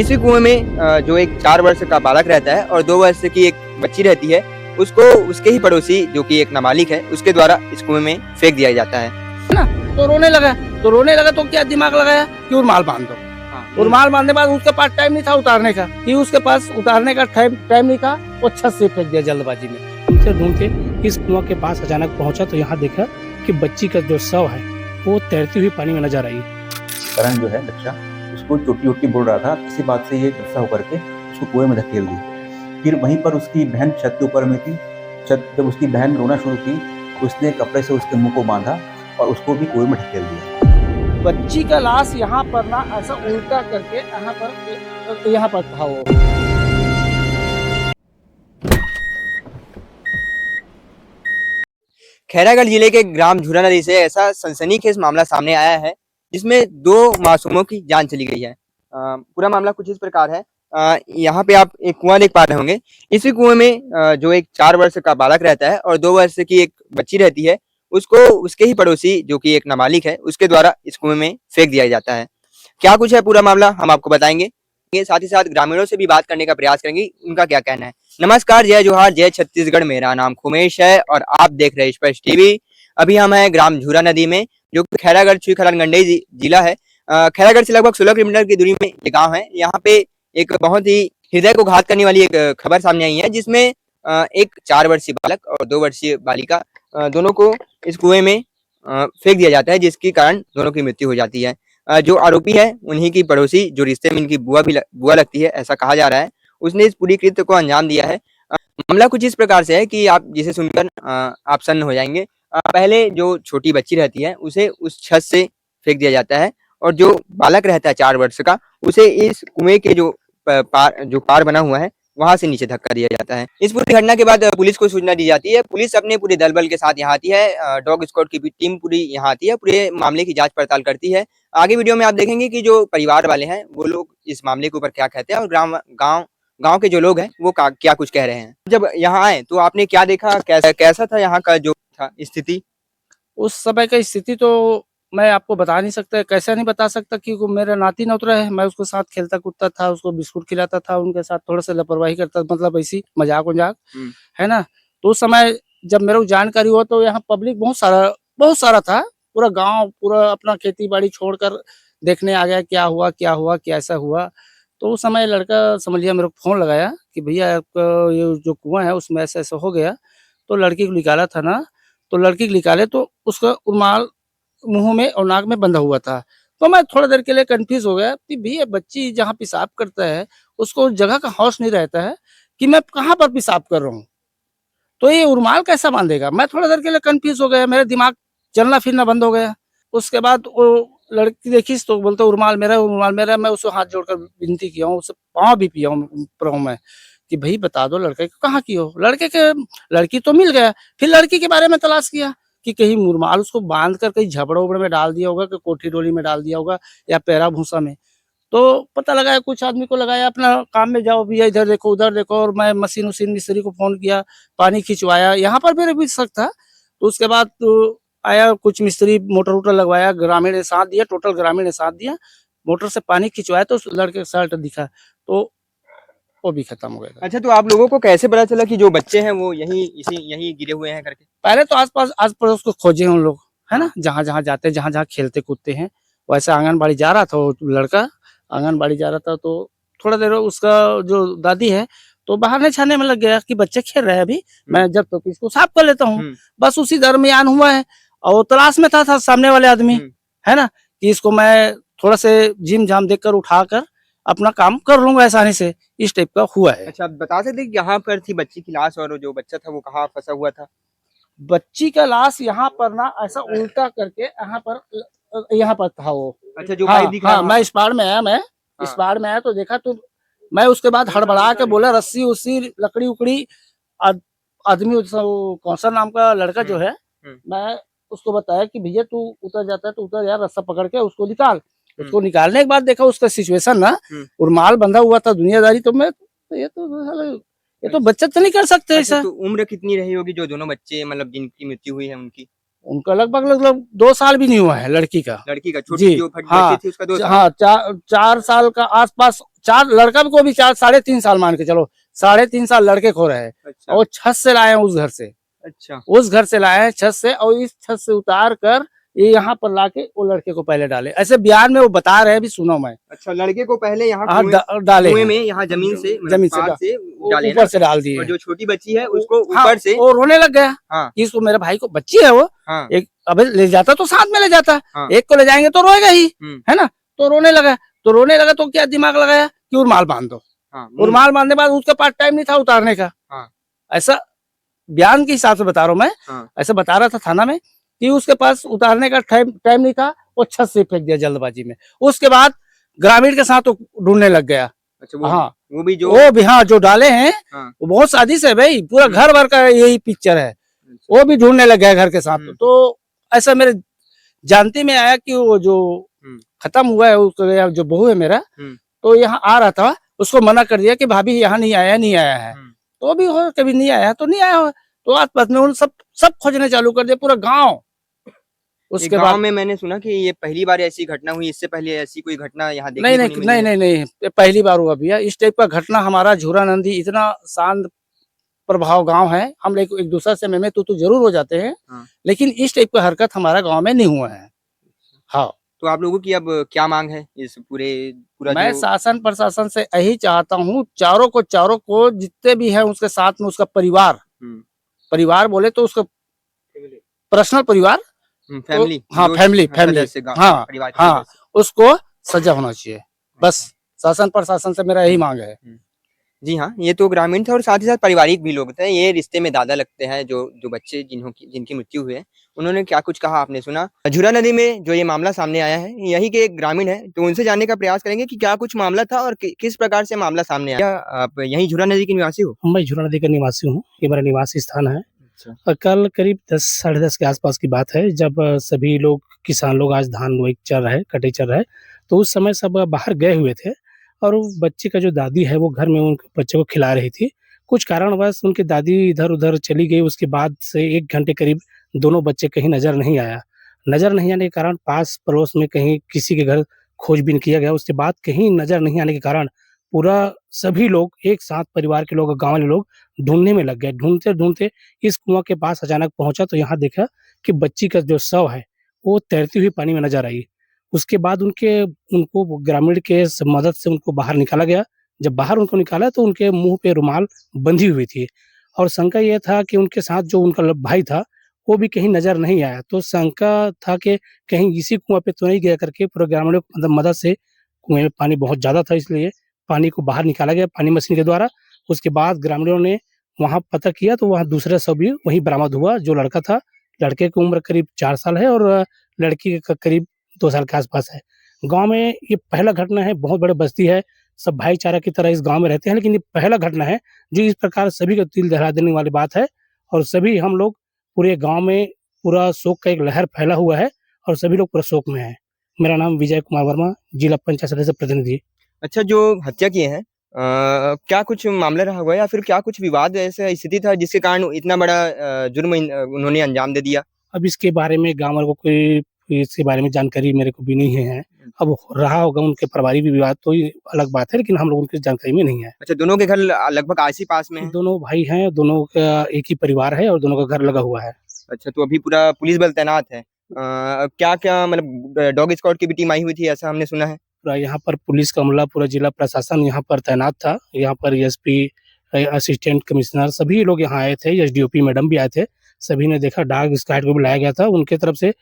इसी कुएं में जो एक 4 वर्ष का बालक रहता है और 2 वर्ष की एक बच्ची रहती है, उसको उसके ही पड़ोसी जो कि एक नाबालिग है, उसके द्वारा इस कुएं में फेंक दिया जाता है ना। तो रोने लगा तो क्या दिमाग लगाया कि रुमाल बांध दो। रुमाल बांधने बाद उसके पास टाइम नहीं था उतारने का, कि उसके पास उतारने का टाइम नहीं था, वो छत से फेंक दिया जल्दबाजी में। ढूंढते इस कुआं के पास अचानक पहुंचा तो यहाँ देखा कि बच्ची का जो शव है वो तैरती हुई पानी में नजर आई। करण जो है बच्चा उसको चोटी उट्टी बोल रहा था, किसी बात से ये गुस्सा होकर के उसको कुएं में धकेल दी। फिर वहीं पर उसकी बहन छत के ऊपर में थी। जब उसकी बहन रोना शुरू की तो उसने कपड़े से उसके मुंह को बांधा और उसको भी कुएं में ढकेल दिया। बच्ची का लाश यहाँ पर ना ऐसा उल्टा करके यहाँ पर था वो। खैरागढ़ जिले के ग्राम झूरा नदी से ऐसा सनसनीखेज मामला सामने आया है जिसमें 2 मासूमों की जान चली गई है। पूरा मामला कुछ इस प्रकार है। यहाँ पे आप एक कुआं देख पा रहे होंगे। इसी कुएं में जो एक 4 वर्ष का बालक रहता है और 2 वर्ष की एक बच्ची रहती है, उसको उसके ही पड़ोसी जो कि एक नाबालिग है, उसके द्वारा इस कुएं में फेंक दिया जाता है। क्या कुछ है पूरा मामला हम आपको बताएंगे, साथ ही साथ ग्रामीणों से भी बात करने का प्रयास करेंगे, उनका क्या कहना है। नमस्कार, जय जोहार, जय छत्तीसगढ़। मेरा नाम खुमेश है और आप देख रहे हैं स्पष्ट टीवी। अभी हम हैं ग्राम झूरा नदी में, जो कि खैरागढ़ छुईखलारगंडई जिला है। खैरागढ़ से लगभग 16 किलोमीटर की दूरी में ये गाँव है। यहाँ पे एक बहुत ही हृदय को घात करने वाली एक खबर सामने आई है, जिसमें एक 4 वर्षीय बालक और 2 वर्षीय बालिका दोनों को इस कुएं में फेंक दिया जाता है, जिसके कारण दोनों की मृत्यु हो जाती है। जो आरोपी है उन्हीं की पड़ोसी, जो रिश्ते में इनकी बुआ लगती है, ऐसा कहा जा रहा है, उसने इस पूरी कृत्य को अंजाम दिया है। मामला कुछ इस प्रकार से है कि आप जिसे सुनकर आप सन्न हो जाएंगे। पहले जो छोटी बच्ची रहती है उसे उस छत से फेंक दिया जाता है और जो बालक रहता है 4 वर्ष का, उसे इस कुएं के जो पार बना हुआ है वहां से नीचे धक्का दिया जाता है। इस पूरी घटना के बाद पुलिस को सूचना दी जाती है। पुलिस अपने पूरे दल बल के साथ यहाँ आती है। डॉग स्क्वाड की भी टीम पूरी यहाँ आती है, पूरे मामले की जांच पड़ताल करती है। आगे वीडियो में आप देखेंगे कि जो परिवार वाले हैं वो लोग इस मामले के ऊपर क्या कहते हैं और गांव के जो लोग हैं वो क्या कुछ कह रहे हैं। जब यहाँ आए तो आपने क्या देखा, कैसा था यहाँ का जो था स्थिति? उस समय का स्थिति तो मैं आपको बता नहीं सकता, कैसे नहीं बता सकता, क्योंकि मेरा नाती नौतरा है। मैं उसके साथ खेलता कूदता था, उसको बिस्कुट खिलाता था, उनके साथ थोड़ा सा लापरवाही करता, मतलब ऐसी मजाक है ना। तो उस समय जब मेरे को जानकारी हुआ तो यहाँ पब्लिक बहुत सारा था। पूरा गांव पूरा अपना खेती बाड़ी छोड़कर देखने आ गया, क्या हुआ कैसा हुआ। तो उस समय लड़का समझ लिया, मेरे को फोन लगाया कि भैया आपका ये जो कुआं है उसमें ऐसा ऐसा हो गया। तो लड़की को निकाला था ना, तो लड़की को निकाले तो उसका रुमाल मुंह में और नाक में बंधा हुआ था। तो मैं थोड़ा देर के लिए कंफ्यूज हो गया कि भैया बच्ची जहाँ पेशाब करता है उसको जगह का होश नहीं रहता है कि मैं कहाँ पर पेशाब कर रहा हूँ, तो ये रुमाल कैसा बांधेगा। मैं थोड़ा देर के लिए कंफ्यूज हो गया, मेरा दिमाग चलना फिरना बंद हो गया। उसके बाद वो लड़की देखी तो बोलते रुमाल मेरा। मैं उसको हाथ जोड़कर विनती किया हूँ, उससे पाँव भी पिया हूँ मैं कि भाई बता दो लड़के को कहाँ की हो। लड़की तो मिल गया। फिर लड़की के बारे में तलाश किया कि कहीं रुमाल उसको बांध कर कहीं झपड़ा उबड़ में डाल दिया होगा, कि कोठी डोली में डाल दिया होगा या पैरा भूसा में। तो पता लगाया, कुछ आदमी को लगाया, अपना काम में जाओ भैया, इधर देखो उधर देखो। और मैं मशीन मिस्त्री को फोन किया, पानी खिंचवाया। यहाँ पर मेरे भी शक था। तो उसके बाद तो आया कुछ मिस्त्री, मोटर लगवाया, ग्रामीण ने साथ दिया, टोटल ग्रामीण ने साथ दिया। मोटर से पानी खिंचवाया तो उस लड़के का शर्ट दिखा, तो वो भी खत्म हो गया। अच्छा, तो आप लोगों को कैसे पता चला कि जो बच्चे हैं वो यहीं गिरे हुए हैं करके? पहले तो आस पड़ोस को खोजे उन लोग, है ना, जहाँ जहाँ जाते हैं, जहाँ जहाँ खेलते कूदते हैं। वैसे आंगनबाड़ी जा रहा था वो लड़का, आंगनबाड़ी जा रहा था। तो थोड़ा देर उसका जो दादी है तो बहाने छाने में लग गया कि बच्चे खेल रहे हैं, अभी मैं जब तक इसको साफ कर लेता हूँ। बस उसी दरमियान हुआ है। और वो तलाश में था सामने वाले आदमी, है ना, कि इसको मैं थोड़ा से जिम जाम देखकर उठाकर अपना काम कर लूंगा आसानी से, इस टाइप का हुआ है। अच्छा, आप बता सकते हैं यहाँ पर थी बच्ची की लाश और जो बच्चा था वो कहाँ फंसा हुआ था? बच्ची का लाश यहाँ पर ना ऐसा उल्टा करके यहाँ पर था वो। अच्छा, जो हाँ, दिख रहा हाँ, मैं इस पार में आया, इस पार में आया तो देखा। तो मैं उसके बाद हड़बड़ा के बोला, रस्सी उस्सी लकड़ी उकड़ी। आदमी कौन सा नाम का लड़का जो है, मैं उसको बताया कि भैया तू उतर जाता है तो उतर यार, रस्सा पकड़ के उसको निकाल। उसको निकालने के बाद देखा उसका सिचुएशन ना, रुमाल बंधा हुआ था, दुनियादारी। तो मैं ये तो बच्चा तो नहीं कर सकते ऐसा। तो उम्र कितनी रही होगी जो दोनों बच्चे, मतलब जिनकी मृत्यु हुई है उनकी? उनका लगभग 2 साल भी नहीं हुआ है लड़की का। लड़की का छोटी जी, जो हाँ, बच्ची थी उसका 2 साल। हाँ, 4 साल का आसपास, 4 लड़का को भी 4 साढ़े 3 साल मान के चलो, 3.5 साल लड़के खो रहे हैं। अच्छा, और वो छत से लाए हैं उस घर से, अच्छा, उस घर से लाए हैं छत से, और इस छत से उतार कर ये यहाँ पर लाके वो लड़के को पहले डाले। ऐसे बयान में वो बता रहे हैं, अभी सुनो मैं। अच्छा, लड़के को पहले यहाँ हाँ, डाले कुएं हैं, में यहाँ जमीन से मतलब जमीन से पार से डाले ना, ऊपर से डाल दिए। और जो छोटी बच्ची है उसको हाँ, ऊपर से। वो रोने लग गया हाँ, कि इसको, मेरे भाई को बच्ची है वो, हाँ, एक अबे ले जाता तो साथ में ले जाता, हाँ, एक को ले जाएंगे तो रोएगा ही, हम्म, है ना। तो रोने लगा तो क्या दिमाग लगाया कि उर्माल बांध दो। हाँ, उर्माल बांधने के बाद उसके पास टाइम नहीं था उतारने का। हाँ, ऐसा बयान के हिसाब से बता रहा हूँ मैं, हाँ, ऐसा बता रहा था थाना में कि उसके पास उतारने का टाइम नहीं था, वो छत से फेंक दिया जल्दबाजी में। उसके बाद ग्रामीण के साथ वो ढूंढने लग गया। अच्छा, हाँ, वो भी जो, वो भी, हाँ, जो डाले हैं हाँ, वो बहुत साजिश है भाई, पूरा घर भर का यही पिक्चर है। अच्छा, वो भी ढूंढने लग गया घर के साथ। हम्म। तो ऐसा मेरे जानती में आया कि वो जो खत्म हुआ है उसका जो बहू है मेरा, तो यहाँ आ रहा था, उसको मना कर दिया कि भाभी यहाँ नहीं आया है। तो भी हो, कभी नहीं आया तो नहीं आया हो। तो आसपास में उन सब खोजने चालू कर दिया, पूरा गांव। उसके गांव बाद में मैंने सुना कि ये पहली बार ऐसी घटना हुई, इससे पहले ऐसी कोई घटना यहाँ देखने नहीं को नहीं नहीं मिली नहीं है। नहीं नहीं, ये पहली बार हुआ भैया इस टाइप का घटना। हमारा झूरा नंदी इतना शांत प्रभाव गांव है, हम लोग एक दूसरे से में तू जरूर हो जाते हैं, हाँ। लेकिन इस टाइप का हरकत हमारा गांव में नहीं हुआ है। हाँ, तो आप लोगों की अब क्या मांग है इस पूरा मैं जो, शासन प्रशासन से यही चाहता हूँ, चारों को जितने भी हैं उसके साथ में उसका परिवार बोले तो उसका पर्सनल परिवार, फैमिली, हाँ, जो फैमिली, सदस्य हाँ, परिवार के हाँ, सदस्य। उसको सजा होना चाहिए। बस शासन प्रशासन से मेरा यही मांग है। जी हाँ, ये तो ग्रामीण थे और साथ ही साथ पारिवारिक भी लोग थे। ये रिश्ते में दादा लगते हैं, जो बच्चे जिनकी मृत्यु हुई है, उन्होंने क्या कुछ कहा आपने सुना। झुरा नदी में जो ये मामला सामने आया है, यही के एक ग्रामीण है, तो उनसे जानने का प्रयास करेंगे कि क्या कुछ मामला था और किस प्रकार से मामला सामने आया। क्या आप यही झुरा नदी के निवासी हो? मैं झूरा नदी का निवासी हूँ, ये मेरा निवासी स्थान है। अच्छा, और कल करीब 10 साढ़े 10 के आसपास की बात है, जब सभी लोग, किसान लोग आज धान रोई चल रहे, कटाई चल रहा है, तो उस समय सब बाहर गए हुए थे और वो बच्चे का जो दादी है वो घर में उनके बच्चे को खिला रही थी। कुछ कारणवश उनकी दादी इधर-उधर चली गई, उसके बाद से 1 घंटे करीब दोनों बच्चे कहीं नज़र नहीं आया। नज़र नहीं आने के कारण पास-पड़ोस में कहीं किसी के घर खोजबीन किया गया, उसके बाद कहीं नज़र नहीं आने के कारण पूरा सभी लोग एक साथ, परिवार के लोग, गाँव वाले लोग ढूँढने में लग गए। ढूँढते-ढूँढते इस कुआँ के पास अचानक पहुँचा तो यहाँ देखा कि बच्ची का जो शव है, वो तैरती हुई पानी में नज़र आई। उसके बाद उनको ग्रामीण के मदद से उनको बाहर निकाला गया। जब बाहर उनको निकाला तो उनके मुँह पे रुमाल बंधी हुई थी और शंका ये था कि उनके साथ जो उनका भाई था, वो भी कहीं नज़र नहीं आया। तो शंका था कि कहीं इसी कुआँ पे तो नहीं गया करके पूरे ग्रामीणों की मदद से, कुएँ में पानी बहुत ज़्यादा था इसलिए पानी को बाहर निकाला गया पानी मशीन के द्वारा। उसके बाद ग्रामीणों ने वहाँ पता किया तो वहाँ दूसरा शव भी वहीं बरामद हुआ, जो लड़का था। लड़के की उम्र करीब 4 साल है और लड़की का करीब 2 साल के आस-पास है। गाँव में ये पहला घटना है, बहुत बड़ी बस्ती है, सब भाईचारा की तरह इस गाँव में रहते हैं, लेकिन ये पहला घटना है जो इस प्रकार सभी को दिल दहला देने वाली बात है और सभी हम लोग पूरे गाँव में पूरा शोक का एक लहर फैला हुआ है और सभी लोग पूरा शोक में हैं। मेरा नाम विजय कुमार वर्मा, जिला पंचायत सदस्य प्रतिनिधि। अच्छा, जो हत्या किए हैं, क्या कुछ मामला रहा हुआ है या फिर क्या कुछ विवाद ऐसा स्थिति था जिसके कारण इतना बड़ा जुर्म उन्होंने अंजाम दे दिया? अब इसके बारे में गाँव वालों को कोई इसके बारे में जानकारी मेरे को भी नहीं है। अब रहा होगा उनके पारिवारिक विवाद तो ये अलग बात है, लेकिन हम लोगों की जानकारी में नहीं है। अच्छा, दोनों के घर लगभग आस ही पास में है? दोनों भाई हैं, दोनों का एक ही परिवार है और दोनों का घर लगा हुआ है। अच्छा, तो अभी पूरा पुलिस बल तैनात है। क्या-क्या मतलब डॉग स्क्वाड की भी टीम आई हुई थी ऐसा हमने सुना है? पूरा यहाँ पर पुलिस का अमला, पूरा जिला प्रशासन यहाँ पर तैनात था। यहाँ पर एसपी, असिस्टेंट कमिश्नर सभी लोग यहाँ आए थे, एसडीओपी मैडम भी आए थे। सभी ने देखा, डॉग स्क्वाड को बुलाया गया था। उनके तरफ से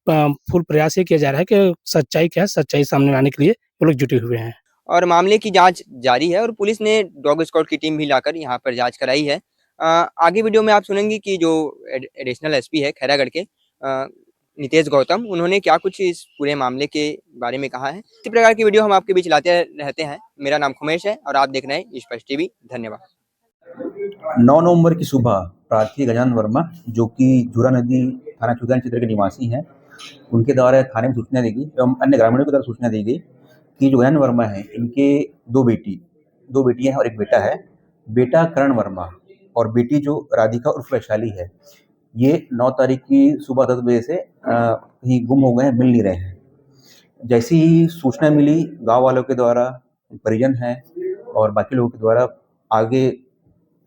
फुल प्रयास ये किया जा रहा है कि सच्चाई क्या है, सच्चाई सामने लाने के लिए वो लोग जुटे हुए हैं। और मामले की जांच जारी है और पुलिस ने डॉग स्क्वाड की टीम भी लाकर यहाँ पर जांच कराई है। आगे वीडियो में आप सुनेंगे कि जो एडिशनल एसपी है खैरागढ़ के, नितेश गौतम, उन्होंने क्या कुछ इस पूरे मामले के बारे में कहा है। इसी प्रकार की वीडियो हम आपके बीच लाते रहते हैं। मेरा नाम खुमेश है और आप देख रहे हैं स्पष्ट टीवी। धन्यवाद। 9 नवंबर की सुबह प्रार्थी गजानन वर्मा, जो कि झूरा नदी थाना चुगतान क्षेत्र के निवासी हैं, उनके द्वारा थाने में सूचना दी गई एवं अन्य ग्रामीणों की द्वारा सूचना दी गई कि जो गजानन वर्मा है, इनके 2 बेटियां हैं और 1 बेटा है। बेटा करण वर्मा और बेटी जो राधिका उर्फ वैशाली है, ये 9 तारीख की सुबह 10 बजे से कहीं गुम हो गए हैं, मिल नहीं रहे हैं। जैसी ही सूचना मिली गाँव वालों के द्वारा, परिजन हैं और बाकी लोगों के द्वारा आगे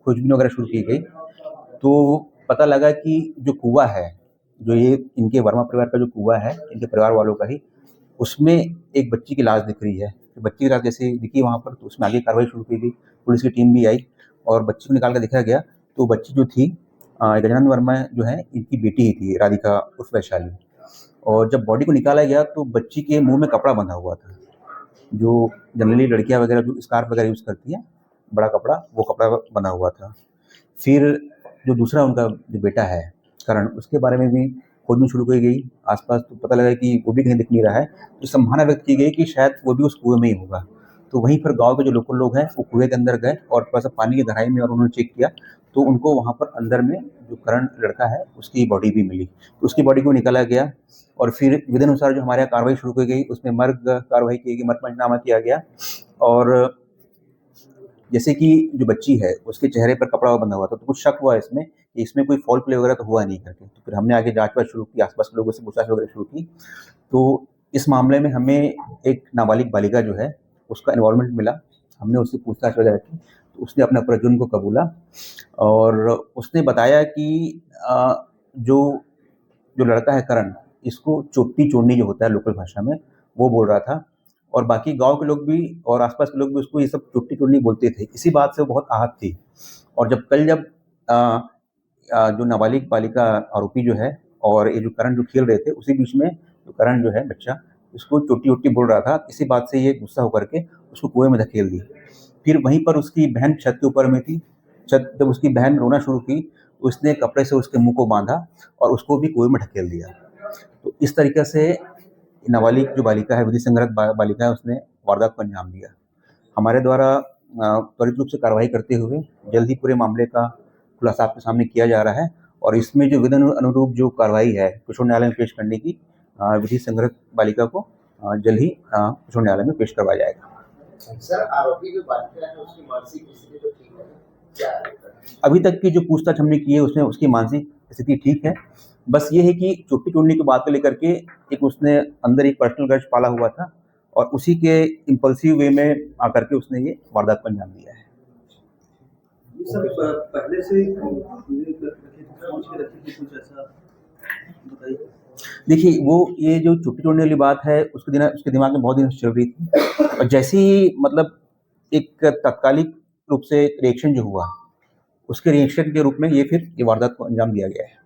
खोजबीन वगैरह शुरू की गई, तो पता लगा कि जो कुआँ है, जो ये इनके वर्मा परिवार का जो कुआँ है, इनके परिवार वालों का ही, उसमें एक बच्ची की लाश दिख रही है। तो बच्ची की लाश जैसे दिखी वहाँ पर, तो उसमें आगे कार्रवाई शुरू की गई, पुलिस की टीम भी आई और बच्ची को निकाल कर देखा गया, तो बच्ची जो थी गजानन वर्मा जो है इनकी बेटी ही थी, राधिका उर्फ वैशाली। और जब बॉडी को निकाला गया तो बच्ची के मुँह में कपड़ा बंधा हुआ था, जो जनरली लड़कियाँ वगैरह जो स्कार्फ वगैरह यूज़ करती हैं, बड़ा कपड़ा, वो कपड़ा बंधा हुआ था। फिर जो दूसरा उनका जो बेटा है करण, उसके बारे में भी खोजबीन शुरू की गई। आस-पास तो पता लगा कि वो भी कहीं दिख नहीं रहा है, तो संभावना व्यक्त की गई कि शायद वो भी उस कुएँ में ही होगा। तो वहीं पर गाँव के जो लोकल लोग हैं, वो कुएँ के अंदर गए और थोड़ा-सा पानी की गहराई में और उन्होंने चेक किया, तो उनको वहाँ पर अंदर में जो करण लड़का है, उसकी बॉडी भी मिली। तो उसकी बॉडी को निकाला गया और फिर विधानुसार जो हमारे यहाँ कार्रवाई शुरू की गई, उसमें मर्ग कार्रवाई की गई, मर्ग पंचनामा किया गया। और जैसे कि जो बच्ची है, उसके चेहरे पर कपड़ा बंधा हुआ था, तो कुछ शक हुआ इसमें कि इसमें कोई फाउल प्ले वगैरह तो हुआ नहीं करके। तो फिर हमने आगे जाँच-वाच शुरू की, आस-पास के लोगों से पूछताछ वगैरह शुरू की। तो इस मामले में हमें एक नाबालिग बालिका जो है, उसका इन्वॉल्वमेंट मिला। हमने उससे पूछताछ वगैरह की, तो उसने अपने अपराध जुर्म को कबूला और उसने बताया कि जो जो लड़का है करण, इसको चोट्टी चोरनी जो होता है लोकल भाषा में, वो बोल रहा था और बाकी गाँव के लोग भी और आस-पास के लोग भी उसको ये सब चोट्टी चोरनी बोलते थे। इसी बात से वो बहुत आहत थी और जब जो नाबालिग बालिका आरोपी जो है और ये जो करण जो खेल रहे थे, उसी बीच में जो करण जो है बच्चा, उसको चोट्टी-वोट्टी बोल रहा था। इसी बात से ये गुस्सा होकर के उसको कुएँ में धकेल दी। फिर वहीं पर उसकी बहन छत के ऊपर में थी। जब उसकी बहन रोना शुरू की, तो उसने कपड़े से उसके मुँह को बाँधा और उसको भी कुएँ में ढकेल दिया। तो इस तरीके से नाबालिग जो बालिका है, विधि संगत बालिका है, उसने वारदात को अंजाम दिया। हमारे द्वारा त्वरित रूप से कार्रवाई करते हुए जल्द ही पूरे मामले का खुलासा आपके सामने किया जा रहा है और इसमें जो विधि अनुरूप जो कार्रवाई है, किशोर न्यायालय में पेश करने की, विधि संगत बालिका को जल्द ही किशोर न्यायालय में पेश करवाया जाएगा। सर, आरोपी जो बालिका है उसकी मानसिक स्थिति तो ठीक है? क्या है? अभी तक की जो पूछताछ हमने की है उसमें उसकी मानसिक स्थिति ठीक है। बस ये है कि चोट्टी चोरनी की बात को लेकर के एक उसने अंदर एक पर्सनल ग्रज पाला हुआ था और उसी के इम्पल्सिव वे में आकर के उसने ये वारदात को अंजाम दिया है। सर, पहले से सोच के रखी थी कुछ ऐसा बताइए। देखिए, वो ये जो चोट्टी चोरने वाली बात है उसके दिमाग में बहुत दिन से चल रही थी और जैसे ही मतलब एक तात्कालिक रूप से रिएक्शन जो हुआ, उसके रिएक्शन के रूप में ये फिर ये वारदात को अंजाम दिया गया है।